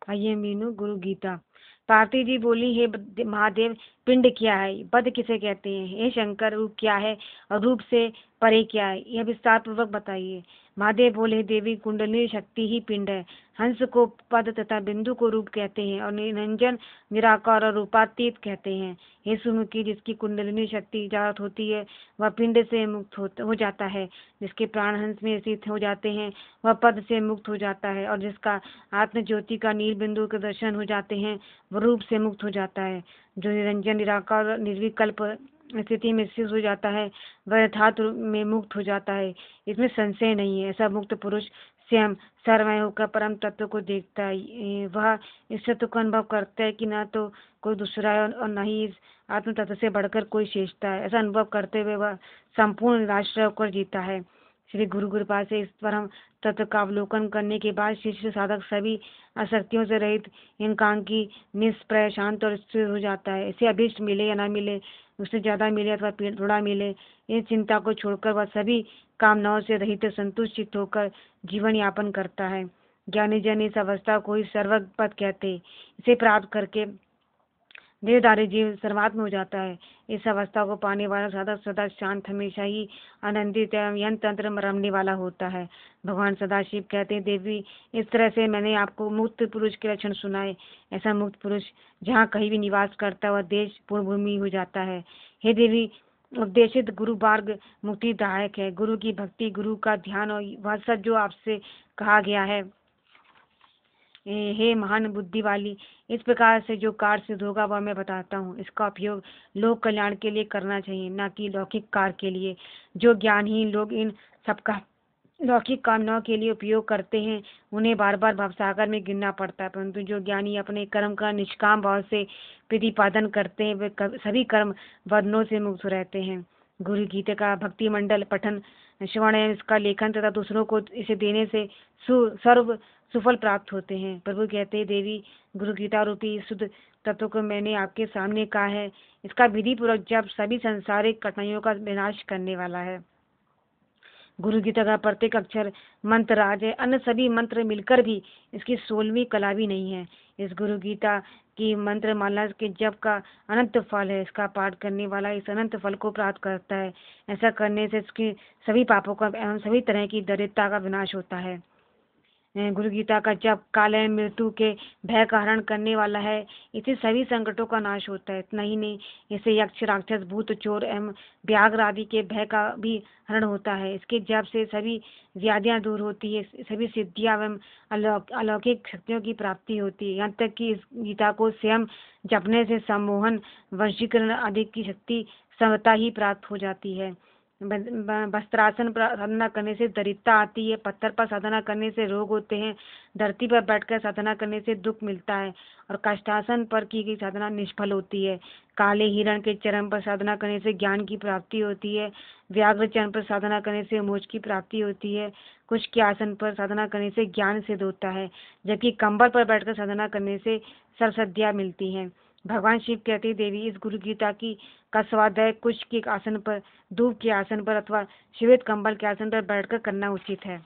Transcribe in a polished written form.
आइए मीनू, गुरु गीता। पार्वती जी बोली, हे महादेव, पिंड क्या है, बद किसे कहते हैं, हे शंकर, रूप क्या है और रूप से परे क्या है, यह विस्तार पूर्वक बताइए। महादेव बोले, देवी, कुंडलिनी शक्ति ही पिंड है। हंस को पद तथा बिंदु को रूप कहते हैं और निरंजन, निराकार और रूपातीत कहते हैं। हे सुमुखी, जिसकी कुंडलिनी शक्ति जागृत होती है वह पिंड से मुक्त हो जाता है। जिसके प्राण हंस में स्थित हो जाते हैं वह पद से मुक्त हो जाता है, और जिसका आत्म ज्योति का नील बिंदु के दर्शन हो जाते हैं वह रूप से मुक्त हो जाता है। जो निरंजन, निराकार, निर्विकल्प स्थिति में स्थित हो जाता है वह यथार्थ रूप में मुक्त हो जाता है। इसमें संशय नहीं है। ऐसा मुक्त पुरुष स्वयं सर्वमय होकर परम तत्व को देखता है। वह इस तत्व को अनुभव करता है कि न तो कोई दूसरा है और न ही इस आत्म तत्व से बढ़कर कोई श्रेष्ठता है। ऐसा अनुभव करते हुए वह संपूर्ण निराश्रय होकर जीता है। श्री गुरु कृपा से इस परम तत्व का अवलोकन करने के बाद शिष्य साधक सभी आसक्तियों से रहित, एकांकी, निष्प्रय, शांत और स्थिर हो जाता है। इसे अभीष्ट मिले या न मिले, उससे ज्यादा मिले अथवा थोड़ा मिले, इस चिंता को छोड़कर वह सभी कामनाओं से रहित संतुष्ट चित्त होकर जीवन यापन करता है। ज्ञानी जन इस अवस्था को ही सर्वपद कहते। इसे प्राप्त करके देहधारी जीव सर्वात्म हो जाता है। इस अवस्था को पाने वाला साधक सदा शांत, हमेशा ही आनंदित एवं यंत्र तंत्र मरमने वाला होता है। भगवान सदाशिव कहते हैं, देवी, इस तरह से मैंने आपको मुक्त पुरुष के लक्षण सुनाए। ऐसा मुक्त पुरुष जहाँ कहीं भी निवास करता है वह देश पूर्ण भूमि हो जाता है। हे देवी, उपदेशित गुरु मार्ग मुक्तिदायक है। गुरु की भक्ति, गुरु का ध्यान और वह सब जो आपसे कहा गया है, हे महान बुद्धि वाली, इस प्रकार से जो कार्य सिद्ध होगा वह मैं बताता हूँ। इसका उपयोग लोक कल्याण के लिए करना चाहिए, न कि लौकिक कार्य के लिए। जो ज्ञानहीन लोग इन सबका लौकिक कामनाओं के लिए उपयोग करते हैं उन्हें बार बार भवसागर में गिरना पड़ता है, परंतु जो ज्ञानी अपने कर्म का निष्काम भाव से प्रतिपादन करते हैं वे सभी कर्म बंधनों से मुक्त रहते हैं। गुरु गीता का भक्ति मंडल पठन, श्रवण एवं इसका लेखन तथा दूसरों को इसे देने से सर्व सुफल प्राप्त होते हैं। प्रभु कहते हैं, देवी, गुरु गीता रूपी शुद्ध तत्व को मैंने आपके सामने कहा है। इसका विधि पूर्वक जब सभी संसारिक कठिनाइयों का विनाश करने वाला है। गुरु गीता का प्रत्येक अक्षर मंत्र राज है। अन्य सभी मंत्र मिलकर भी इसकी 16वीं कला भी नहीं है। इस गुरु गीता की मंत्र माला के जप का अनंत फल है। इसका पाठ करने वाला इस अनंत फल को प्राप्त करता है। ऐसा करने से इसके सभी पापों का एवं सभी तरह की दरिद्रता का विनाश होता है। गुरु गीता का जप काल एवं मृत्यु के भय का हरण करने वाला है। इससे सभी संकटों का नाश होता है। इतना ही नहीं, इससे यक्ष, राक्षस, भूत, चोर एवं व्याघ्र आदि के भय का भी हरण होता है। इसके जप से सभी व्याधियां दूर होती है, सभी सिद्धियां एवं अलौकिक शक्तियों की प्राप्ति होती है। यहाँ तक कि इस गीता को स्वयं जपने से सम्मोहन, वशीकरण आदि की शक्ति सर्वथा ही प्राप्त हो जाती है। वस्त्रासन पर साधना करने से दरिद्रता आती है। पत्थर पर साधना करने से रोग होते हैं। धरती पर बैठकर साधना करने से दुख मिलता है और काष्ठासन पर की गई साधना निष्फल होती है। काले हिरण के चरण पर साधना करने से ज्ञान की प्राप्ति होती है। व्याघ्र चरण पर साधना करने से मोक्ष की प्राप्ति होती है। कुश के आसन पर साधना करने से ज्ञान सिद्ध होता है, जबकि कंबल पर बैठकर साधना करने से सर्वसिद्धियां मिलती हैं। भगवान शिव कहते हैं, देवी, इस गुरु गीता की का स्वाध्याय कुश के आसन पर, धूप के आसन पर अथवा श्वेत कंबल के आसन पर बैठकर करना उचित है।